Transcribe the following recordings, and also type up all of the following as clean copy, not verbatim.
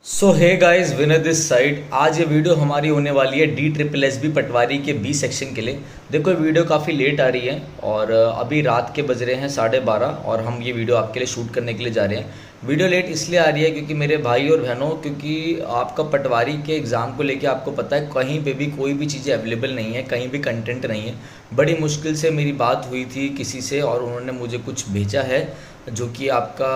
So hey guys, winner this side. आज ये video हमारी होने वाली है DSSB पटवारी के बी सेक्शन के लिए। देखो, ये वीडियो काफ़ी लेट आ रही है और अभी रात के बज रहे हैं 12:30 और हम ये वीडियो आपके लिए शूट करने के लिए जा रहे हैं। वीडियो लेट इसलिए आ रही है क्योंकि मेरे भाई और बहनों, क्योंकि आपका पटवारी के एग्ज़ाम को लेके आपको पता है कहीं पे भी कोई भी चीज़ें अवेलेबल नहीं है, कहीं भी कंटेंट नहीं है। बड़ी मुश्किल से मेरी बात हुई थी किसी से और उन्होंने मुझे कुछ भेजा है जो कि आपका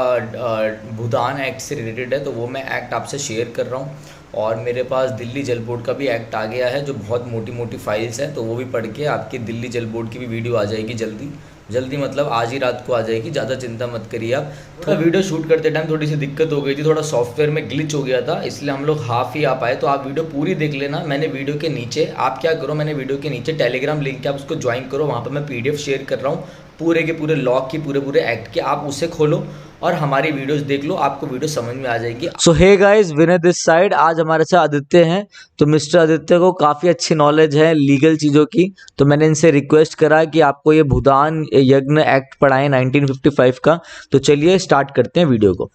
भूदान एक्ट से रिलेटेड है, तो वो मैं एक्ट आपसे शेयर कर रहा हूँ। और मेरे पास दिल्ली जल बोर्ड का भी एक्ट आ गया है जो बहुत मोटी मोटी फाइल्स हैं, तो वो भी पढ़ के आपकी दिल्ली जल बोर्ड की भी वीडियो आ जाएगी जल्दी जल्दी, मतलब आज ही रात को आ जाएगी। ज़्यादा चिंता मत करिए आप। थोड़ा वीडियो शूट करते टाइम थोड़ी सी दिक्कत हो गई थी, थोड़ा सॉफ्टवेयर में ग्लिच हो गया था, इसलिए हम लोग हाफ ही आ पाए। तो आप वीडियो पूरी देख लेना। मैंने वीडियो के नीचे, आप क्या करो, मैंने वीडियो के नीचे टेलीग्राम लिंक है, आप उसको ज्वाइन करो। वहाँ पर मैं PDF शेयर कर रहा हूँ पूरे के पूरे लॉ की, पूरे पूरे एक्ट के। आप उसे खोलो और हमारी वीडियोस देख लो, आपको वीडियो समझ में आ जाएगी। So hey guys, winner this side. आज हमारे साथ आदित्य हैं। तो मिस्टर आदित्य को काफ़ी अच्छी नॉलेज है लीगल चीज़ों की, तो मैंने इनसे रिक्वेस्ट करा कि आपको ये भूदान यज्ञ एक्ट पढ़ाएं 1955 का। तो चलिए स्टार्ट करते हैं वीडियो को।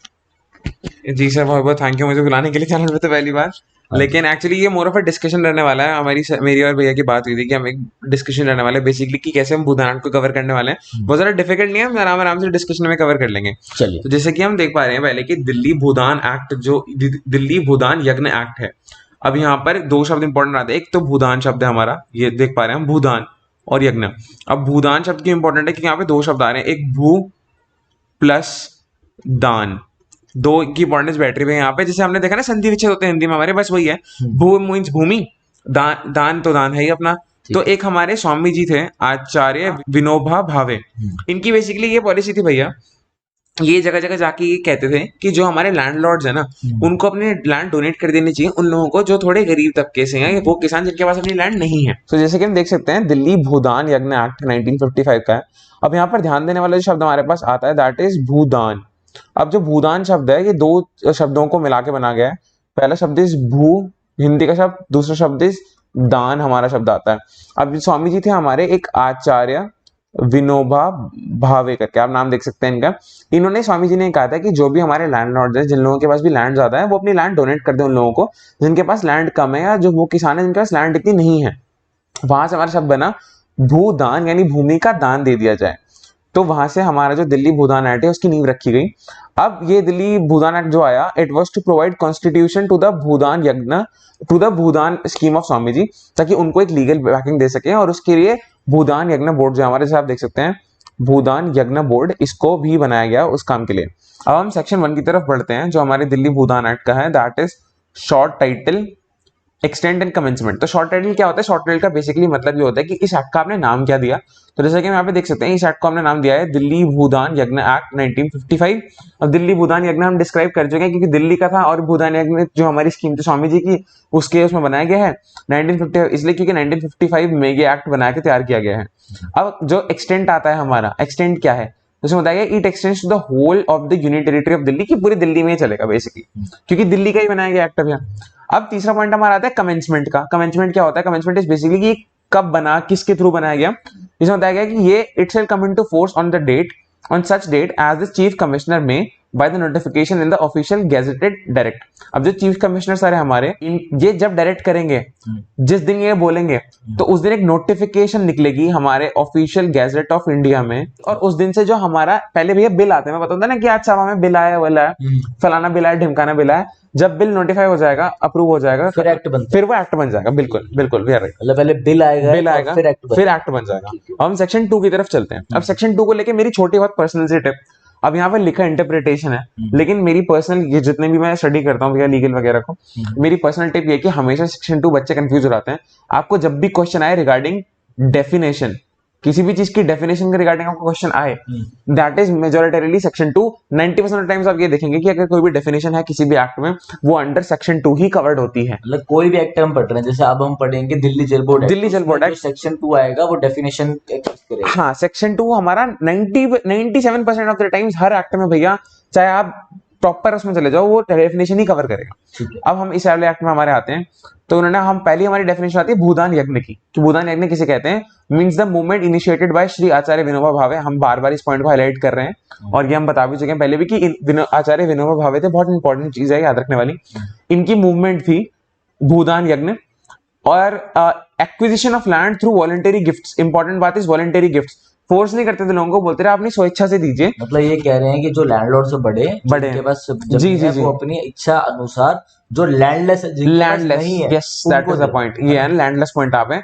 जी सर, बहुत बहुत थैंक यू मुझे बुलाने के लिए चैनल पे तो पहली बार। लेकिन एक्चुअली ये मोर ऑफ अ डिस्कशन रहने वाला है। मेरी और भैया की बात हुई थी कि हम एक डिस्कशन रहने वाले हैं बेसिकली कि कैसे हम भूदान को कवर करने वाले हैं। बहुत ज़्यादा डिफिकल्ट नहीं है, हम आराम आराम से डिस्कशन में कवर कर लेंगे। चलिए। तो जैसे कि हम देख पा रहे हैं पहले कि दिल्ली भूदान एक्ट, जो दिल्ली भूदान यज्ञ एक्ट है, अब यहाँ पर दो शब्द इंपॉर्टेंट आते हैं। एक तो भूदान शब्द है हमारा, ये देख पा रहे हैं हम, भूदान और यज्ञ। अब भूदान शब्द की इंपॉर्टेंट है कि यहाँ पे दो शब्द आ रहे हैं, एक भू प्लस दान। दो की इंपॉर्टेंस बैटरी पे यहाँ पे, जैसे हमने देखा ना संधि विच्छेद होते हैं हिंदी में हमारे, बस वही है। भू मीन्स भूमि, दान दान तो दान है ही अपना। तो एक हमारे स्वामी जी थे आचार्य विनोबा भावे, इनकी बेसिकली ये पॉलिसी थी भैया, ये जगह जगह जाके ये कहते थे कि जो हमारे लैंडलॉर्ड्स है ना, उनको अपने लैंड डोनेट कर देनी चाहिए उन लोगों को जो थोड़े गरीब तबके से हैं, वो किसान जिनके पास अपनी लैंड नहीं है। तो जैसे कि हम देख सकते हैं दिल्ली भूदान यज्ञ एक्ट 1955 का है। अब यहाँ पर ध्यान देने वाला जो शब्द हमारे पास आता है दैट इज भूदान। अब जो भूदान शब्द है ये दो शब्दों को मिला के बना गया है। पहला शब्द इस भू, हिंदी का शब्द, दूसरा शब्द इस दान, हमारा शब्द आता है। अब स्वामी जी थे हमारे एक आचार्य विनोबा भावे करके, आप नाम देख सकते हैं इनका। इन्होंने, स्वामी जी ने कहा था कि जो भी हमारे लैंडलॉर्ड्स हैं, जिन लोगों के पास भी लैंड ज्यादा है, वो अपनी लैंड डोनेट कर दे उन लोगों को जिनके पास लैंड कम है, या जो वो किसान है जिनके पास लैंड इतनी नहीं है। वहां से हमारा शब्द बना भूदान, यानी भूमि का दान दे दिया जाए। तो वहां से हमारा जो दिल्ली भूदान एक्ट है उसकी नींव रखी गई। अब ये दिल्ली भूदान एक्ट जो आया, it was to provide constitution to the Bhoodan Yagna, to the Bhoodan scheme of Swami ji, ताकि उनको एक लीगल बैकिंग दे सके। और उसके लिए भूदान यज्ञ बोर्ड जो हमारे साथ देख सकते हैं, भूदान यज्ञ बोर्ड, इसको भी बनाया गया उस काम के लिए। अब हम सेक्शन 1 की तरफ बढ़ते हैं जो हमारे दिल्ली भूदान एक्ट का है, that is short title, extend and commencement. तो शॉर्ट टाइटल क्या होता है? शॉर्ट टाइटल का बेसिकली मतलब ये होता है कि इस एक्ट का आपने नाम क्या दिया। तो जैसे कि हम यहाँ पे देख सकते हैं, इस एक्ट को हमने नाम दिया है दिल्ली भूदान यज्ञ एक्ट 1955। अब दिल्ली भूदान यज्ञ हम डिस्क्राइब कर चुके हैं क्योंकि दिल्ली का था, और भूदान यज्ञ जो हमारी स्कीम थी स्वामी जी की, उसके उसमें बनाया गया है 1955, इसलिए क्योंकि 1955 में ये एक्ट बना के तैयार किया गया है। अब जो एक्सटेंट आता है हमारा, एक्सटेंट क्या है? उसमें बताया गया it extends to the whole of the union territory of Delhi, की पूरी दिल्ली में ही चलेगा बेसिकली, क्योंकि दिल्ली का ही बनाया गया एक्ट। अब तीसरा पॉइंट हमारा आता है कमेंसमेंट का। कमेंसमेंट क्या होता है? कमेंसमेंट इज बेसिकली कि कब बना, किसके थ्रू बनाया गया। इसमें बताया गया कि ये it shall come into force on the date, on such date as the chief commissioner में by the notification in the official gazetted direct. अब जो चीफ कमिश्नर सारे हमारे, ये जब डायरेक्ट करेंगे, जिस दिन ये बोलेंगे, तो उस दिन एक नोटिफिकेशन निकलेगी हमारे ऑफिशियल गैजेट ऑफ इंडिया में। और उस दिन से जो हमारा पहले भैया बिल आते हैं, मैं बताता ना कि आज सभा में बिल आया, वाला है, फलाना बिल आया, ढिमकाना बिल आया, जब बिल नोटिफाई हो जाएगा, अप्रूव हो जाएगा, फिर एक्ट बनता है, फिर वो एक्ट बन जाएगा। बिल्कुल बिल्कुल, मतलब पहले बिल आएगा, फिर एक्ट बन जाएगा। अब हम सेक्शन 2 की तरफ चलते हैं। अब सेक्शन 2 को लेके मेरी छोटी बहुत पर्सनल सी टिप। अब यहाँ पर लिखा इंटरप्रिटेशन है, लेकिन मेरी पर्सनल, ये जितने भी मैं स्टडी करता हूँ भैया लीगल वगैरह को, मेरी पर्सनल टिप ये कि हमेशा सेक्शन 2 बच्चे कंफ्यूज हो जाते हैं। आपको जब भी क्वेश्चन आए रिगार्डिंग डेफिनेशन, किसी भी चीज की डेफिनेशन के रिगार्डिंग आपको क्वेश्चन आए, दैट इज मेजॉरिटरीली सेक्शन 2। 90% टाइम्स आप ये देखेंगे कि अगर कोई भी डेफिनेशन है किसी भी एक्ट में, वो अंडर सेक्शन 2 ही कवर्ड होती है। मतलब कोई भी एक्ट हम पढ़ रहे हैं, जैसे अब हम पढ़ेंगे दिल्ली जल बोर्ड एक्ट, सेक्शन 2 आएगा, वो डेफिनेशन करेगा। हाँ, सेक्शन 2 हमारा 97% of the times her act में भैया, चाहे आप प्रॉपर उसमें चले जाओ, वो डेफिनेशन ही कवर करेगा। अब हम इस वाले एक्ट में हमारे आते हैं, तो उन्होंने, हम पहली हमारी डेफिनेशन आती है भूदान यज्ञ की, कि भूदान यज्ञ किसे कहते हैं? Means the movement initiated by Shri Acharya Vinoba Bhave. हम बार बार इस पॉइंट को हाईलाइट कर रहे हैं और ये हम बता भी चुके हैं पहले भी कि आचार्य विनोबा भावे थे। बहुत इंपॉर्टेंट चीज है याद रखने वाली। इनकी मूवमेंट थी भूदान यज्ञ। और acquisition of land through voluntary gifts, important बात इज वॉलंटरी गिफ्ट्स, फोर्स नहीं करते थे लोगों को, बोलते रहे अपनी स्वेच्छा से दीजिए। मतलब ये कह रहे हैं कि जो लैंडलॉर्ड से बड़े बड़े जिनके पास जी जमीन जी है जी वो अपनी इच्छा अनुसार, जो लैंडलेस है जिनके पास लैंडलेस, नहीं है yes that is the point, ये है लैंडलेस पॉइंट आप है,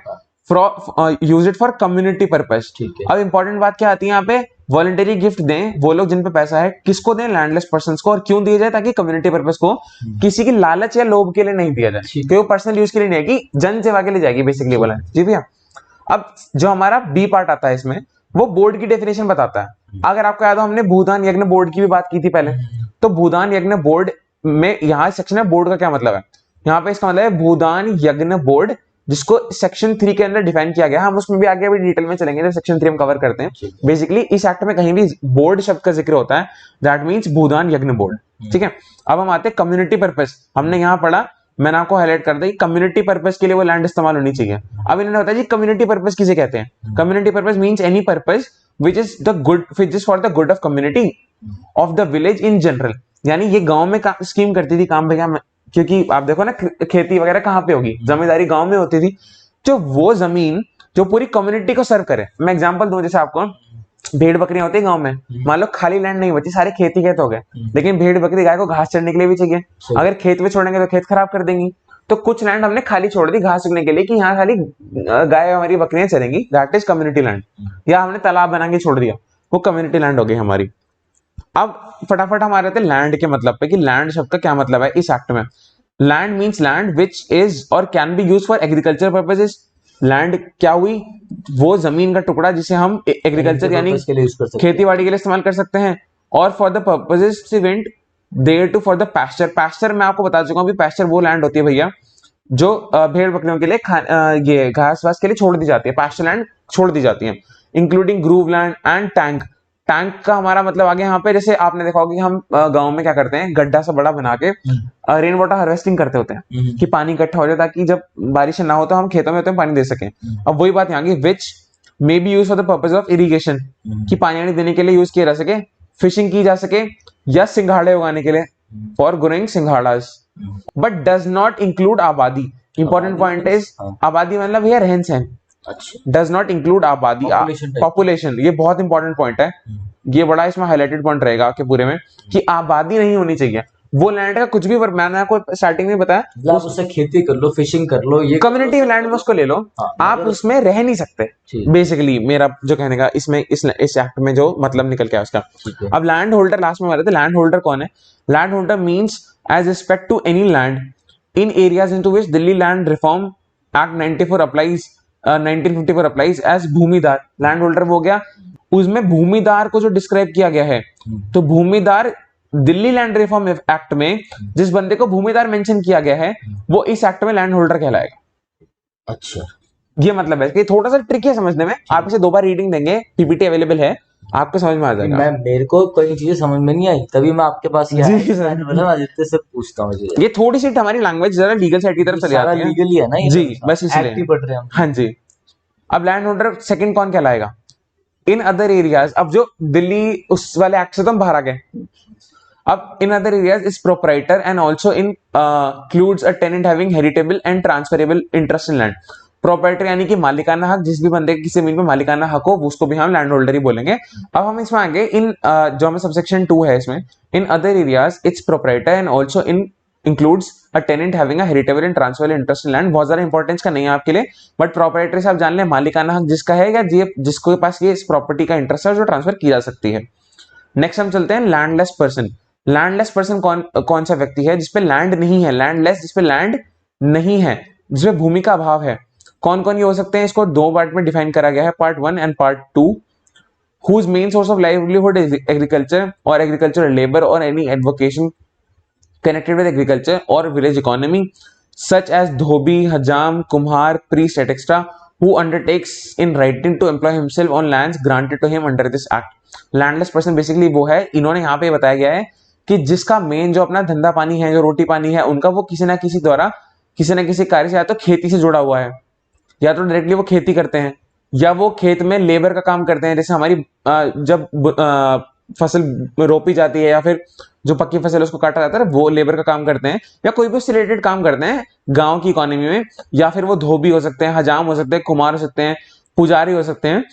use it for community purpose. ठीक है। अब इंपॉर्टेंट बात क्या आती है यहाँ पे, वॉलंटरी गिफ्ट दें वो लोग जिन पे पैसा है, किसको दें, लैंडलेस पर्संस को। और क्यों दिया जाए, ताकि कम्युनिटी पर्पस को, किसी की लालच या लोभ के लिए नहीं दिया जाए, ठीक। कोई पर्सनल यूज के लिए नहीं है, कि जन सेवा के लिए जाएगी बेसिकली बोला जी भैया। अब जो हमारा बी पार्ट आता है इसमें, वो बोर्ड की डेफिनेशन बताता है। अगर आपको याद हो हमने भूदान यज्ञ बोर्ड की भी बात की थी पहले, तो भूदान यज्ञ बोर्ड में यहाँ सेक्शन है बोर्ड का क्या मतलब है, यहाँ पे इसका मतलब है भूदान यज्ञ बोर्ड, जिसको सेक्शन 3 के अंदर डिफाइन किया गया। हम उसमें भी आगे अभी डिटेल में चलेंगे जब सेक्शन 3 हम कवर करते हैं। बेसिकली इस एक्ट में कहीं भी बोर्ड शब्द का जिक्र होता है, that means Bhoodan Yagna board. ठीक है, अब हम आते हैं कम्युनिटी पर्पस। हमने यहाँ पढ़ा, मैंने आपको हाईलाइट कर दी, कम्युनिटी पर्पस के लिए वो लैंड इस्तेमाल होनी चाहिए। अब इन्होंने बताया जी कम्युनिटी पर्पस किसे कहते हैं। Community purpose means any purpose which is the good, which is for the good of community of the village in general. यानी ये गांव में स्कीम करती थी काम भैया, क्योंकि आप देखो ना खेती वगैरह कहाँ पे होगी, जमींदारी गांव में होती थी। जो वो जमीन जो पूरी कम्युनिटी को सर्व करे, मैं एग्जांपल दूं, जैसे आपको भेड़ बकरियां होती है गांव में, मान लो खाली लैंड नहीं बची, सारे खेती खेत हो गए, लेकिन भेड़ बकरी गाय को घास चढ़ने के लिए भी चाहिए। अगर खेत में छोड़ेंगे तो खेत खराब कर देंगी, तो कुछ लैंड हमने खाली छोड़ दी घास उगने के लिए, कि यहाँ खाली गाय हमारी बकरियां चलेंगी, दैट इज कम्युनिटी लैंड। या हमने तालाब बना के छोड़ दिया, वो कम्युनिटी लैंड हो गई हमारी। अब फटाफट हम आ रहे थे लैंड के मतलब पे, कि लैंड शब्द का क्या मतलब है इस एक्ट में। Land means land which is और can be use for agriculture purposes. Land क्या हुई, वो जमीन का टुकड़ा जिसे हम एग्रीकल्चर यानी खेती बाड़ी के लिए इस्तेमाल कर सकते हैं, और for the purposes event there to for the pasture. Pasture मैं आपको बता चुका हूँ, पैस्चर वो लैंड होती है भैया जो भेड़ बकरियों के लिए ये घास वास के लिए छोड़ दी जाती है, पैस्चर लैंड छोड़ दी जाती है, including groove land and tank. Tank का हमारा मतलब आगे यहाँ पे, जैसे आपने देखा होगा कि हम गांव में क्या करते हैं, गड्ढा सा बड़ा बना के रेन वाटर हार्वेस्टिंग करते होते हैं, कि पानी इकट्ठा हो जाए ताकि जब बारिश ना हो तो हम खेतों में होते हैं पानी दे सकें। अब वही बात यहाँ की, which may be use for the purpose of irrigation, कि पानी देने के लिए यूज किया जा सके, फिशिंग की जा सके, या सिंघाड़े उगाने के लिए for growing singharas, but does not include abadi. Important point is abadi मतलब भैया रहन सहन, does not include abadi, population. ये बहुत इंपॉर्टेंट पॉइंट है, ये बड़ा इसमें हाईलाइटेड पॉइंट रहेगा आपके पूरे में, कि आबादी नहीं होनी चाहिए। वो लैंड का कुछ भी, मैंने आपको स्टार्टिंग में बताया, आप उससे खेती कर लो, फिशिंग कर लो, ये कम्युनिटी लैंड में उसको ले लो, आप उसमें रह नहीं सकते। बेसिकली मेरा जो कहने का इसमें इस एक्ट में जो मतलब निकल के आया उसका। अब लैंड होल्डर, लास्ट में हमारे थे, लैंड होल्डर कौन है। Land holder means as respect to any land in areas into which Delhi land reform act 94 applies 1954 applies as bhumidar. Land holder हो गया, उसमें भूमिदार को जो डिस्क्राइब किया गया है, तो भूमिदार दिल्ली लैंड रिफॉर्म एक्ट में जिस बंदे को भूमिदार मेंशन किया गया है, वो इस एक्ट में लैंड होल्डर कहलाएगा। अच्छा, ये मतलब है कि थोड़ा सा ट्रिकी है समझने में, आप इसे 2 बार रीडिंग देंगे, पीपीटी अवेलेबल है, आपको समझ में आ जाएगा। मेरे को कोई चीजें समझ में नहीं आई, तभी मैं आपके पास जी सर, मतलब आदित्य से पूछता हूँ। ये थोड़ी सी हमारी लैंग्वेज जरा लीगल साइड की तरफ चली जाती है, लीगली है ना ये, जी बस इसलिए एक्ट पढ़ रहे हैं। हाँ जी। अब लैंड होल्डर सेकंड कौन कहलाएगा, इन अदर एरियाज। अब जो दिल्ली उस वाले एक्ट से तो हम बाहर आ गए, अब in other areas is proprietor and also includes a tenant having heritable and transferable interest in land. Proprietor यानी कि मालिकाना हक, जिस भी बंदे की किसी जमीन पे मालिकाना हक हो उसको भी हम लैंड होल्डर ही बोलेंगे। अब हम इसमें आगे इन जो हमें सबसेक्शन 2 है इसमें, इन other areas it's proprietor and also includes a tenant having a heritable and transferable interest in land। बहुत ज्यादा इंपॉर्टेंस का नहीं है आपके लिए, बट प्रॉपर्टी से आप जान लें मालिकाना हक जिसका है, या जिसके पास ये इस प्रॉपर्टी का इंटरेस्ट है जो ट्रांसफर की जा सकती है। नेक्स्ट हम चलते हैं लैंडलेस पर्सन। लैंडलेस पर्सन कौन सा व्यक्ति है जिसपे लैंड नहीं है, लैंडलेस जिसपे लैंड नहीं है, जिसपे भूमि का अभाव है। कौन कौन ये हो सकते हैं, इसको 2 पार्ट में डिफाइन करा गया है, part 1 and part 2। whose main source of livelihood is agriculture or agricultural labor or any avocation connected with agriculture or village economy such as dhobi, hajam, kumhar, priest etc. who undertakes in writing to employ himself on lands granted to him under this act। Landless person basically वो है, इन्होंने यहाँ पे बताया गया है कि जिसका मेन जो अपना धंधा पानी है, जो रोटी पानी है उनका, वो किसी ना किसी द्वारा किसी ना किसी कार्य से या तो खेती से जुड़ा हुआ है, या तो डायरेक्टली वो खेती करते हैं, या वो खेत में लेबर का काम करते हैं। जैसे हमारी जब फसल रोपी जाती है या फिर जो पक्की फसल है उसको काटा जाता है, वो लेबर का काम करते हैं, या कोई भी उससे रिलेटेड काम करते हैं गांव की इकोनॉमी में, या फिर वो धोबी हो सकते हैं, हजाम हो सकते हैं, कुमार हो सकते हैं, पुजारी हो सकते हैं,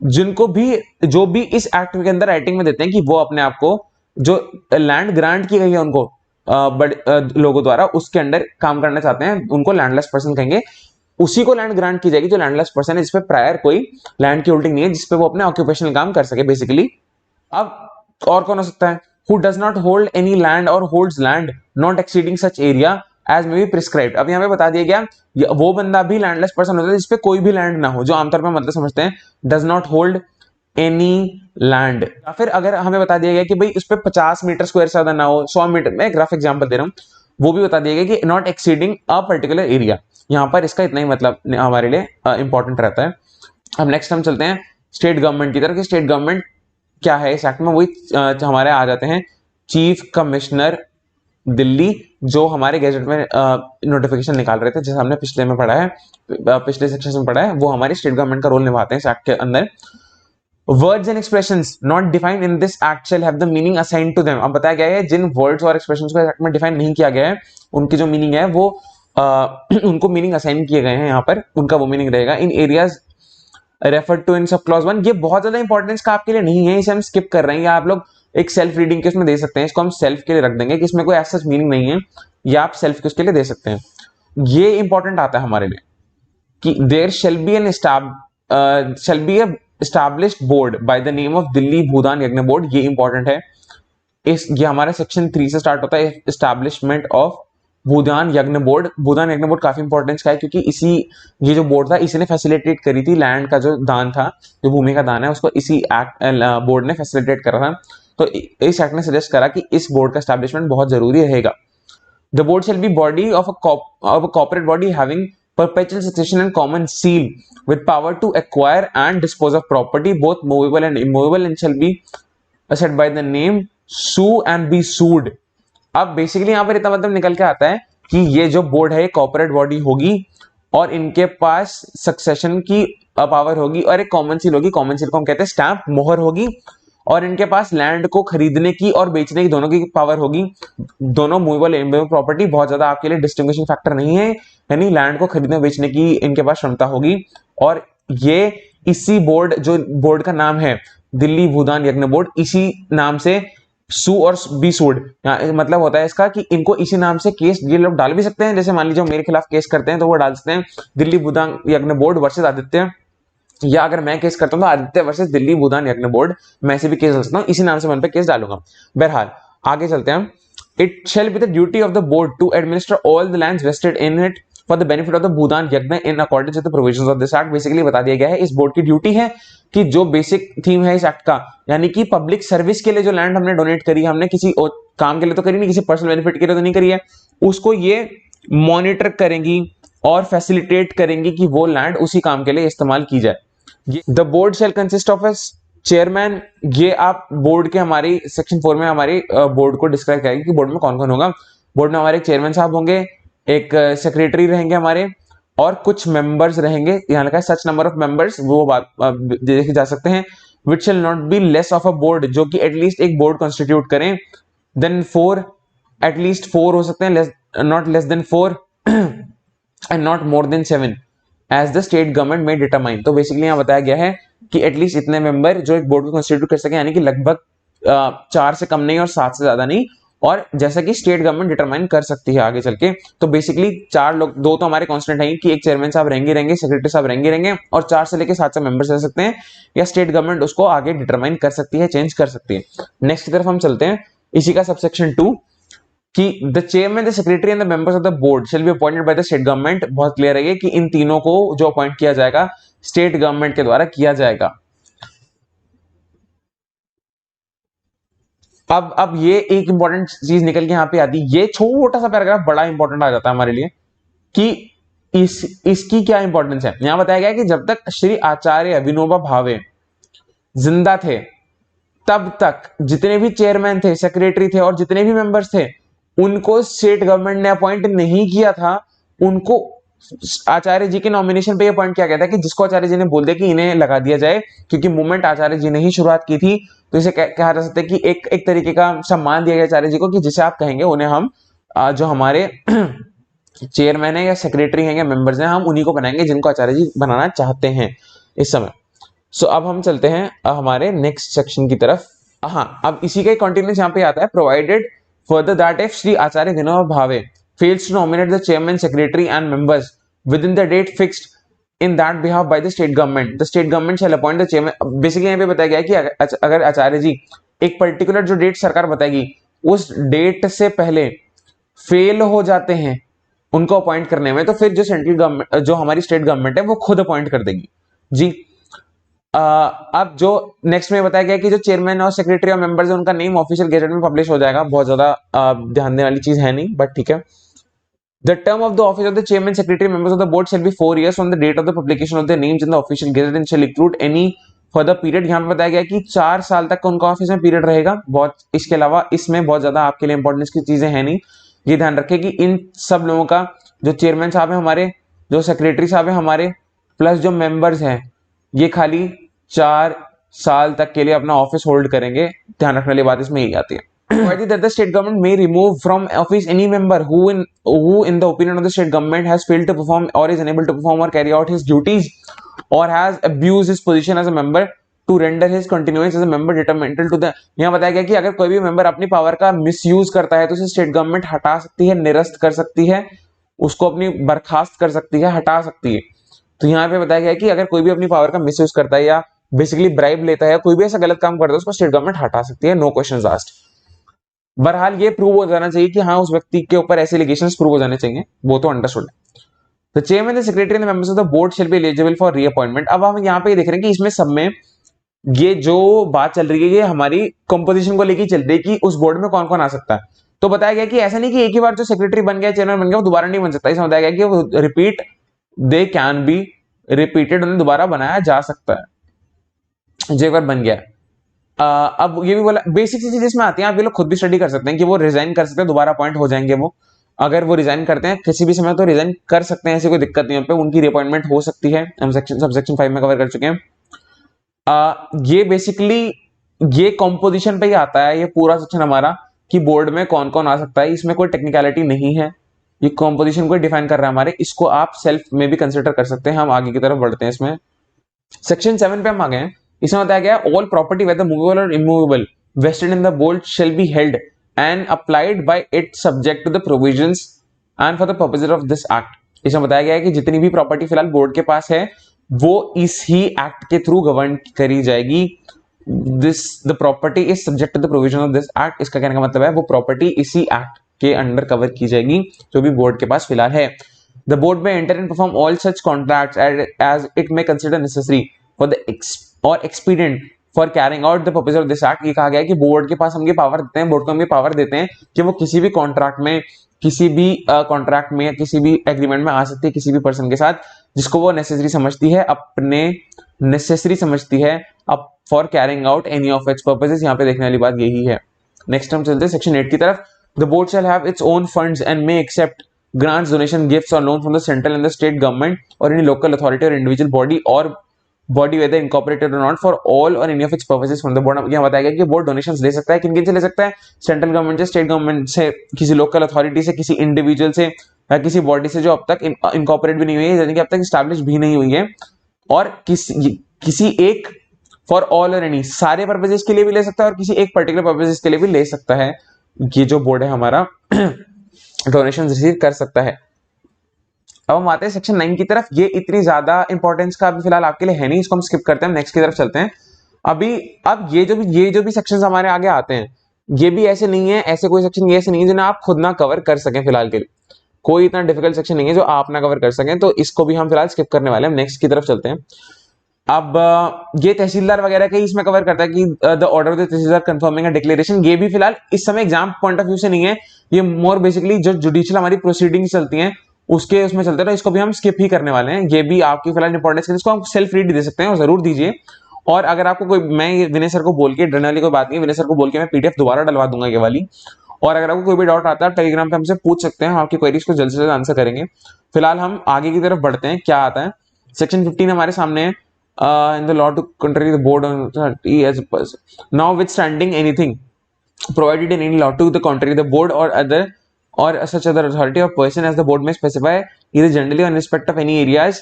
जिनको भी जो भी इस एक्ट के अंदर राइटिंग में देते हैं कि वो अपने आप को जो लैंड ग्रांट की गई है उनको बड़े लोगों द्वारा उसके अंडर काम करना चाहते हैं, उनको लैंडलेस पर्सन कहेंगे। उसी को लैंड ग्रांट की जाएगी जो लैंडलेस पर्सन है, जिसपे प्रायर कोई लैंड की होल्डिंग नहीं है, जिसपे वो अपने ऑक्यूपेशनल काम कर सके बेसिकली। अब और कौन हो सकता है? Who does not hold any land और holds land not exceeding such area as may be prescribed. अब यहाँ पे बता दिया गया वो बंदा भी लैंडलेस पर्सन होता है जिसपे कोई भी लैंड ना हो, जो आमतौर पर मतलब समझते हैं does not hold any land. या फिर अगर हमें बता दिया गया कि भाई उस पर 50 मीटर स्क्वायर से ज्यादा ना हो, 100 मीटर, मैं ग्राफ एग्जांपल दे रहा हूं, वो भी बता दिया गया कि not exceeding a particular area. यहां पर इसका इतना ही मतलब हमारे लिए इंपॉर्टेंट रहता है। अब नेक्स्ट हम चलते हैं स्टेट गवर्नमेंट की तरफ कि स्टेट गवर्नमेंट क्या है इस एक्ट में। वही हमारे आ जाते हैं चीफ कमिश्नर दिल्ली, जो हमारे गैजेट में नोटिफिकेशन निकाल रहे थे, जैसे हमने पिछले में पढ़ा है, पिछले सेक्शन में पढ़ा है, वो हमारी स्टेट गवर्नमेंट का रोल निभाते हैं इस एक्ट के अंदर। Words and expressions not defined in this act shall have the meaning assigned to them. अब बताया गया है जिन वर्ड्स और एक्सप्रेशंस को एक्ट में डिफाइन नहीं किया गया है उनकी जो मीनिंग है वो उनको मीनिंग असाइन किए गए हैं, यहाँ पर उनका वो मीनिंग रहेगा। In areas refer to in sub clause 1, ये बहुत ज्यादा इंपॉर्टेंस का आपके लिए नहीं है, इसे हम स्किप कर रहे हैं, या आप लोग एक सेल्फ रीडिंग के उसमें दे सकते हैं, इसको हम सेल्फ के लिए रख देंगे कि इसमें कोई ऐसा मीनिंग नहीं है, या आप सेल्फ के उसके लिए दे सकते हैं। ये इंपॉर्टेंट आता है हमारे लिए कि there shall be an shall be established board by the name of Delhi Bhoodan Yagna board. ये इंपॉर्टेंट है, ये हमारा सेक्शन 3 से स्टार्ट होता है, establishment of Bhoodan Yagna board. Bhoodan Yagna board काफी इंपॉर्टेंस का है क्योंकि इसी ये जो बोर्ड था इसी ने फैसिलिटेट करी थी लैंड का जो दान था, जो भूमि का दान है उसको इसी एक्ट बोर्ड ने फैसिलिटेट करा था। तो इस एक्ट ने सजेस्ट करा कि इस बोर्ड का एस्टैब्लिशमेंट बहुत जरूरी रहेगा। The board shall be body of a corporate body having perpetual succession and common seal with power to acquire and dispose of property both movable and immovable and shall be set by the name sue and be sued। अब basically यहाँ पर इतना मतलब निकल के आता है कि ये जो बोर्ड है कॉर्पोरेट बॉडी होगी और इनके पास सक्सेशन की पावर होगी और एक कॉमन सील होगी। कॉमन सील को हम कहते हैं स्टैंप, मोहर होगी, और इनके पास लैंड को खरीदने की और बेचने की दोनों की पावर होगी। दोनों मूवेबल इमूवेबल प्रॉपर्टी बहुत ज्यादा आपके लिए डिस्टिंग्विशिंग फैक्टर नहीं है, यानी लैंड को खरीदने बेचने की इनके पास क्षमता होगी। और ये इसी बोर्ड, जो बोर्ड का नाम है दिल्ली भूदान यज्ञ बोर्ड, इसी नाम से सू और बी सूड मतलब होता है इसका कि इनको इसी नाम से केस ये लोग डाल भी सकते हैं। जैसे मान लीजिए मेरे खिलाफ केस करते हैं तो वो डाल सकते हैं दिल्ली भूदान यज्ञ बोर्ड वर्सेस आदित्य, या अगर मैं केस करता हूं तो आदित्य वर्सेस दिल्ली भूदान यज्ञ बोर्ड, मैं ऐसे भी केस कर सकता हूं, इसी नाम से मैं उन पे केस डालूंगा। बहरहाल आगे चलते हैं। It shall be the duty of the board to administer all the lands vested in it for the benefit of the Bhoodan Yagna in according with the provisions of this act. Basically बता दिया गया है इस बोर्ड की duty है कि जो basic theme है इस एक्ट का, यानी कि पब्लिक सर्विस के लिए जो लैंड हमने डोनेट करी है, हमने किसी काम के लिए तो करी नहीं, किसी पर्सनल बेनिफिट के लिए तो नहीं करी है, उसको ये मॉनिटर करेंगी और फैसिलिटेट करेंगी कि वो लैंड उसी काम के लिए इस्तेमाल की जाए। The board shell consist of A chairman. ये आप बोर्ड के हमारी सेक्शन 4 में हमारी बोर्ड को डिस्क्राइब करेंगे कि बोर्ड में कौन कौन होगा। बोर्ड में हमारे चेयरमैन साहब होंगे, एक सेक्रेटरी रहेंगे हमारे, और कुछ मेंबर्स रहेंगे। यहाँ लिखा है सच नंबर ऑफ मेंबर्स, वो देखे जा सकते हैं। Which shall not be less of a board, जो कि एटलीस्ट एक बोर्ड कॉन्स्टिट्यूट करें। देन 4, एटलीस्ट 4 हो सकते हैं, not less than 4 and not more than 7 as the state government में डिटरमाइन। तो बेसिकली यहाँ बताया गया है कि एटलीस्ट इतने मेंबर जो एक बोर्ड को कॉन्स्टिट्यूट कर सके, यानी कि लगभग 4 से कम नहीं और 7 से ज्यादा नहीं, और जैसा कि स्टेट गवर्नमेंट डिटरमाइन कर सकती है आगे चल के। तो बेसिकली 4 लोग, 2 तो हमारे कांस्टेंट है कि एक चेयरमैन साहब रहेंगे, सेक्रेटरी साहब रहेंगे, और 4 से लेकर 7 मेंबर्स रह सकते हैं, या स्टेट गवर्नमेंट उसको आगे डिटरमाइन कर सकती है, चेंज कर सकती है। नेक्स्ट की तरफ हम चलते हैं, इसी का सबसेक्शन 2 कि the chairman, the secretary and the members of the board shall be appointed by the state government. बहुत क्लियर है कि इन तीनों को जो अपॉइंट किया जाएगा स्टेट गवर्नमेंट के द्वारा किया जाएगा। अब ये एक इंपॉर्टेंट चीज निकल के यहां पे आती है, ये छोटा सा पैराग्राफ बड़ा इंपॉर्टेंट आ जाता है हमारे लिए कि इसकी क्या इंपॉर्टेंस है। यहां बताया गया है कि जब तक श्री आचार्य विनोबा भावे जिंदा थे तब तक जितने भी चेयरमैन थे, सेक्रेटरी थे और जितने भी मेंबर्स थे, उनको स्टेट गवर्नमेंट ने अपॉइंट नहीं किया था। उनको आचार्य जी के नॉमिनेशन पे अपॉइंट किया गया था कि जिसको आचार्य जी ने बोल दिया कि इन्हें लगा दिया जाए, क्योंकि मूवमेंट आचार्य जी ने ही शुरुआत की थी, तो इसे कहा जा सकता है कि एक तरीके का सम्मान दिया गया आचार्य जी को, कि जिसे आप कहेंगे उन्हें हम जो हमारे चेयरमैन है या सेक्रेटरी हैं या मेंबर्स हैं, हम उन्हीं को बनाएंगे जिनको आचार्य जी बनाना चाहते हैं इस समय। सो अब हम चलते हैं हमारे नेक्स्ट सेक्शन की तरफ। हाँ, अब इसी का कंटिन्यूस यहाँ पे आता है, provided further that if Shri Acharya Vinoba Bhave fails to nominate the chairman, secretary and members within the date fixed in that behalf by the state government, the state government shall appoint the chairman। Basically यहाँ पे बताया गया है कि अगर आचार्य जी एक particular जो date सरकार बताएगी उस डेट से पहले फेल हो जाते हैं उनको अपॉइंट करने में, तो फिर जो सेंट्रल गवर्नमेंट, जो हमारी स्टेट गवर्नमेंट है, वो खुद अपॉइंट कर देगी जी। अब जो नेक्स्ट में बताया गया कि जो चेयरमैन और सेक्रेटरी और मेंबर्स है उनका नेम ऑफिशियल गेजेट में पब्लिश हो जाएगा। बहुत ज्यादा ध्यान देने वाली चीज है नहीं, बट ठीक है। The term of the office of the chairman, secretary, members of the board shall be 4 years from the date of the publication of their names in the official gazette and shall include any further period। यहाँ पे बताया गया कि 4 साल तक उनका office में period रहेगा। बहुत इसके अलावा इसमें बहुत ज्यादा आपके लिए इंपॉर्टेंस की चीजें हैं नहीं। ये ध्यान रखें कि इन सब लोगों का, जो चेयरमैन साहब है हमारे, जो सेक्रेटरी साहब है हमारे, प्लस जो मेंबर्स हैं, ये खाली 4 साल तक के लिए अपना ऑफिस होल्ड करेंगे। ध्यान रखने वाली बात इसमें यही आती है। Provided that the state government may remove from office any member who in the opinion of the state government has failed to perform or is unable to perform or carry out his duties or has abused his position as a member to render his continuance as a member detrimental to the। यहाँ बताया गया कि अगर कोई भी member अपनी power का misuse करता है तो उसे स्टेट गवर्नमेंट हटा सकती है, निरस्त कर सकती है, उसको अपनी बर्खास्त कर सकती है, हटा सकती है। तो यहाँ पे बताया गया कि अगर कोई भी अपनी पावर का मिसयूज करता है या बेसिकली ब्राइब लेता है, कोई भी ऐसा गलत काम करता है, उसको स्टेट गवर्नमेंट हटा सकती है, नो क्वेश्चंस आस्क्ड। बहरहाल ये प्रूव हो जाना चाहिए कि हाँ उस व्यक्ति के ऊपर ऐसे एलिगेशंस प्रूव हो जाने चाहिए, वो तो अंडरस्टूड है। The chairman, the secretary and the members of the board shall be eligible for reappointment. अब हम यहाँ पे देख रहे हैं कि इसमें सब में ये जो बात चल रही है ये हमारी कंपोजिशन को लेकर चल रही है कि उस बोर्ड में कौन कौन आ सकता है। तो बताया गया कि ऐसा नहीं कि एक ही बार जो सेक्रेटरी बन गया, चेयरमैन बन गया, वो दोबारा नहीं बन सकता। इसमें बताया गया कि वो repeat, they can be repeated, उन्हें दोबारा बनाया जा सकता है जो एक बार बन गया। अब ये भी बोला, बेसिक चीज इसमें आती है, आप ये लोग खुद भी स्टडी कर सकते हैं कि वो रिजाइन कर सकते हैं, दोबारा अपॉइंट हो जाएंगे वो। अगर वो रिजाइन करते हैं किसी भी समय तो रिजाइन कर सकते हैं, ऐसी कोई दिक्कत नहीं है, पे उनकी रिअपॉइंटमेंट हो सकती है। हम सब सेक्शन 5 में कवर कर चुके हैं। ये बेसिकली ये कॉम्पोजिशन पे ही आता है ये पूरा सेक्शन हमारा, कि बोर्ड में कौन कौन आ सकता है। इसमें कोई टेक्निकलिटी नहीं है, ये कॉम्पोजिशन को डिफाइन कर रहा है हमारे। इसको आप सेल्फ में भी कंसिडर कर सकते हैं। हम आगे की तरफ बढ़ते हैं। इसमें सेक्शन 7 पे हम आ गए हैं। इसमें बताया गया ऑल प्रॉपर्टी वेदर मूवेबल और immovable vested in the board shall be held and applied by it subject to the provisions and for the purposes of this act. इसमें बताया गया है कि जितनी भी प्रॉपर्टी फिलहाल बोर्ड के पास है वो इस ही एक्ट के थ्रू गवर्न करी जाएगी। This the property is subject to the provision of this act. इसका कहने का मतलब है वो प्रॉपर्टी इसी एक्ट के अंडर कवर की जाएगी जो भी बोर्ड के पास फिलहाल है। The board may enter and perform all such contracts as it may consider necessary for the or expedient for carrying out the purpose of this act। ये कहा गया है कि बोर्ड के पास हम ये पावर देते हैं, बोर्ड को हम ये पावर देते हैं कि वो किसी भी कॉन्ट्रैक्ट में, किसी भी कॉन्ट्रैक्ट में या किसी भी एग्रीमेंट में आ सकती है किसी भी पर्सन के साथ जिसको वो नेसेसरी समझती है, अपने नेसेसरी समझती है, अब for carrying out any of its purposes. यहाँ पे देखने वाली बात यही है। नेक्स्ट हम चलते हैं सेक्शन 8 की तरफ। The board shall have its own funds and may accept grants, donation, gifts or loan from the central and the state government or any local authority or individual body or body whether incorporated or not for all or any of its purposes from the board। यहाँ बताया गया कि board donations ले सकता है। किन किन से ले सकता है? सेंट्रल गवर्नमेंट से, स्टेट गवर्नमेंट से, किसी लोकल अथॉरिटी से, किसी इंडिविजुअल से या किसी बॉडी से जो अब तक इनकॉर्पोरेट भी नहीं हुई है, यानी कि अब तक स्टैब्लिश भी नहीं हुई है, और किसी एक, फॉर ऑल और एनी, सारे पर्पजेस के लिए भी ले सकता है और किसी एक पर्टिकुलर पर्पजेस के लिए भी ले सकता है। ये जो बोर्ड है हमारा डोनेशन रिसीव कर सकता है। अब हम आते हैं सेक्शन 9 की तरफ। ये इतनी ज्यादा इंपॉर्टेंस का अभी फिलहाल आपके लिए है नहीं, इसको हम स्किप करते हैं, नेक्स्ट की तरफ चलते हैं। अब ये जो भी सेक्शंस हमारे आगे आते हैं ये भी ऐसे नहीं है, ऐसे कोई सेक्शन ऐसे नहीं है जिन्हें आप खुद ना कवर कर सकें। फिलहाल के लिए कोई इतना डिफिकल्ट सेक्शन नहीं है जो आप ना कवर कर सकें, तो इसको भी हम फिलहाल स्किप करने वाले हैं। नेक्स्ट की तरफ चलते हैं। अब ये तहसीलदार वगैरह के इसमें कवर करता है कि the order of the tehsildar confirming a declaration. ये भी फिलहाल इस समय एग्जाम पॉइंट ऑफ व्यू से नहीं है, ये मोर बेसिकली जो जुडिशियल हमारी प्रोसीडिंग्स चलती हैं उसमें चलते हैं, तो इसको भी हम स्किप ही करने वाले हैं। ये भी आपकी फिलहाल इंपॉर्टेंस, इसको हम सेल्फ रीड दे सकते हैं और जरूर दीजिए। और अगर आपको कोई, मैं विनय सर को बोल के, डरने वाली कोई बात नहीं, विनय सर को बोल के मैं पीडीएफ दोबारा डलवा दूंगा ये वाली। और अगर आपको कोई भी डाउट आता है टेलीग्राम पे हमसे पूछ सकते हैं, हम आपकी क्वेरीज को जल्द से जल्द आंसर करेंगे। फिलहाल हम आगे की तरफ बढ़ते हैं। क्या आता है सेक्शन 15 हमारे सामने है। in the law to contrary the board on authority as a person. Notwithstanding anything provided in any law to the contrary, the board or other or such other authority or person as the board may specify either generally or in respect of any areas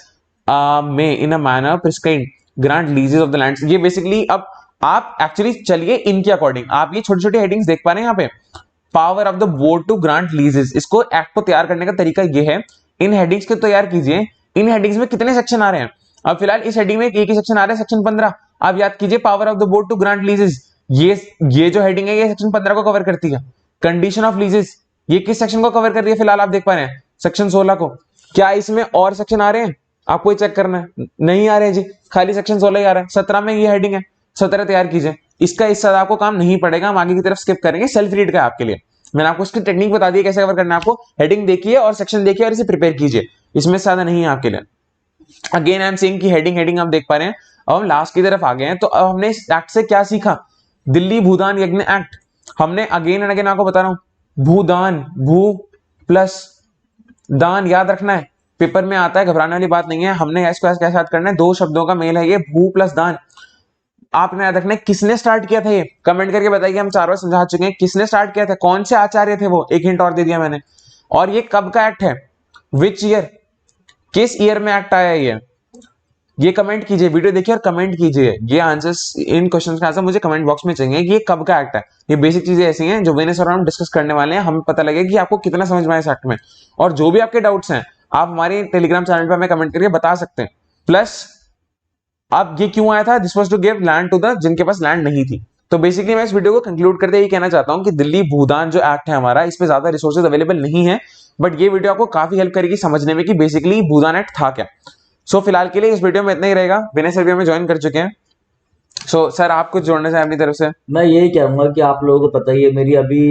may in a manner prescribed grant leases of the lands. ये basically अब आप actually चलिए इनके according, आप ये छोटी छोटी headings देख पा रहे हैं यहाँ पे, power of the board to grant leases. इसको एक्ट को तैयार करने का तरीका ये है, इन हेडिंग्स को तैयार कीजिए। इन हेडिंग्स में कितने सेक्शन आ रहे हैं? अब फिलहाल इस हेडिंग में एक ही सेक्शन आ रहा है, सेक्शन 15। आप याद कीजिए power of the board to grant leases, ये जो हेडिंग है ये सेक्शन 15 को कवर करती है। कंडीशन ऑफ लीजेस ये किस सेक्शन को कवर कर रही है? फिलहाल आप देख पा रहे हैं सेक्शन 16 को। क्या इसमें और सेक्शन आ रहे हैं? आपको ही चेक करना है, नहीं आ रहे हैं जी, खाली सेक्शन 16 ही आ रहा है। 17 में ये हेडिंग है, 17 तैयार कीजिए। इसका इस सदा आपको काम नहीं पड़ेगा, हम आगे की तरफ स्किप करेंगे, सेल्फ रीड का है आपके लिए। मैंने आपको इसकी टेक्निक बता दी कैसे कवर करना है। आपको हेडिंग देखिए और सेक्शन देखिए और इसे प्रिपेयर कीजिए, इसमें ज्यादा नहीं है आपके लिए। अगेन आई एम सेइंग कि हेडिंग आप देख पा रहे हैं। अब हम लास्ट की तरफ आ गए हैं, तो अब हमने इस एक्ट से क्या सीखा? दिल्ली भूदान यज्ञ एक्ट। हमने अगेन एंड अगेन आपको बता रहा हूं, भूदान, भू प्लस दान याद रखना है, पेपर में आता है, घबराने वाली बात नहीं है। हमने इसको कैसे याद करना है? दो शब्दों का मेल है ये, भू प्लस दान। आपने याद रखना है किसने स्टार्ट किया था ये, कमेंट करके बताइए। हम 4 बार समझा चुके हैं किसने स्टार्ट किया था, कौन से आचार्य थे वो, एक हिंट और दे दिया मैंने। और ये कब का एक्ट है, विच ईयर, किस ईयर में एक्ट आया ये कमेंट कीजिए, वीडियो देखिए और कमेंट कीजिए। ये आंसर्स, इन क्वेश्चंस का आंसर मुझे कमेंट बॉक्स में चाहिए। ये कब का एक्ट है? ये बेसिक चीजें ऐसी हैं जो विनय सर हम डिस्कस करने वाले हैं, हमें पता लगेगा कि आपको कितना समझ में आया इस एक्ट में। और जो भी आपके डाउट्स हैं आप हमारे टेलीग्राम चैनल पर हमें कमेंट करके बता सकते हैं। प्लस अब ये क्यों आया था, this was to give land to the जिनके पास लैंड नहीं थी। तो बेसिकली मैं इस वीडियो को कंक्लूड करते ही कहना चाहता हूं कि दिल्ली भूदान जो एक्ट है हमारा, इस पे ज्यादा रिसोर्सेज अवेलेबल नहीं है, बट ये वीडियो आपको काफी हेल्प करेगी समझने में कि बेसिकली भूदान एक्ट था क्या। सो फिलहाल के लिए इस वीडियो में इतना ही रहेगा। विनय सर भी हमें ज्वाइन कर चुके हैं। सो सर आप कुछ जोड़ने से अपनी तरफ से? मैं यही कहूंगा कि आप लोगों को पता ही है, मेरी अभी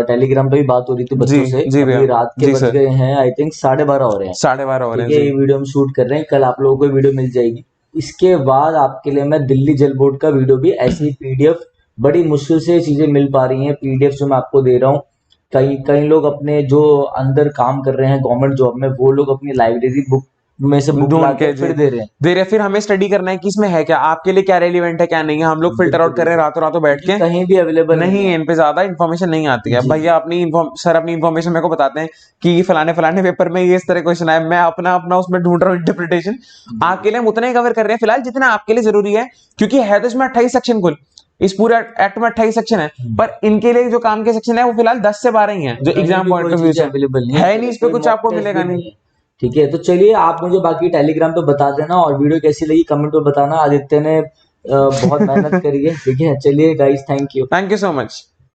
टेलीग्राम पे भी बात हो रही थी बच्चों से। जी अभी रात के बज गए हैं, आई थिंक 12:30 हो रहे हैं। 12:30 हो रहे हैं। ये वीडियो हम शूट कर रहे हैं, कल आप लोगों को वीडियो मिल जाएगी। इसके बाद आपके लिए मैं दिल्ली जल बोर्ड का वीडियो भी ऐसी पीडीएफ, बड़ी मुश्किल से चीजें मिल पा रही हैं पीडीएफ जो मैं आपको दे रहा हूँ। कई लोग अपने जो अंदर काम कर रहे हैं गवर्नमेंट जॉब में, वो लोग अपनी लाइब्रेरी बुक में से बुक ला के फिर दे रहे हैं। फिर हमें स्टडी करना है कि इसमें है क्या, आपके लिए क्या रेलिवेंट है क्या नहीं है। हम लोग फिल्टर आउट कर रहे हैं रातों बैठ के, कहीं भी अवेलेबल नहीं है, इन पे ज्यादा इन्फॉर्मेशन नहीं आती है। भैया अपनी इन्फॉर्मेशन मेरे को बताते हैं कि फलाने पेपर में ये इस तरह क्वेश्चन आया, मैं अपना उसमें ढूंढ रहा हूँ इंटरप्रिटेशन। आपके लिए हम उतना ही कवर कर रहे हैं फिलहाल जितना आपके लिए जरूरी है, क्योंकि है तो इसमें 28 सेक्शन कुल, इस पूरे एक्ट में 28 सेक्शन है, पर इनके लिए जो काम के सेक्शन है वो फिलहाल 10 से 12 ही है जो एग्जाम पॉइंट ऑफ व्यू से अवेलेबल है नहीं, इस पे कुछ आपको मिलेगा नहीं। ठीक है, तो चलिए आप मुझे बाकी टेलीग्राम पे बता देना, और वीडियो कैसी लगी कमेंट पे बताना। आदित्य ने बहुत मेहनत करी है। ठीक है, चलिए guys, thank you so much.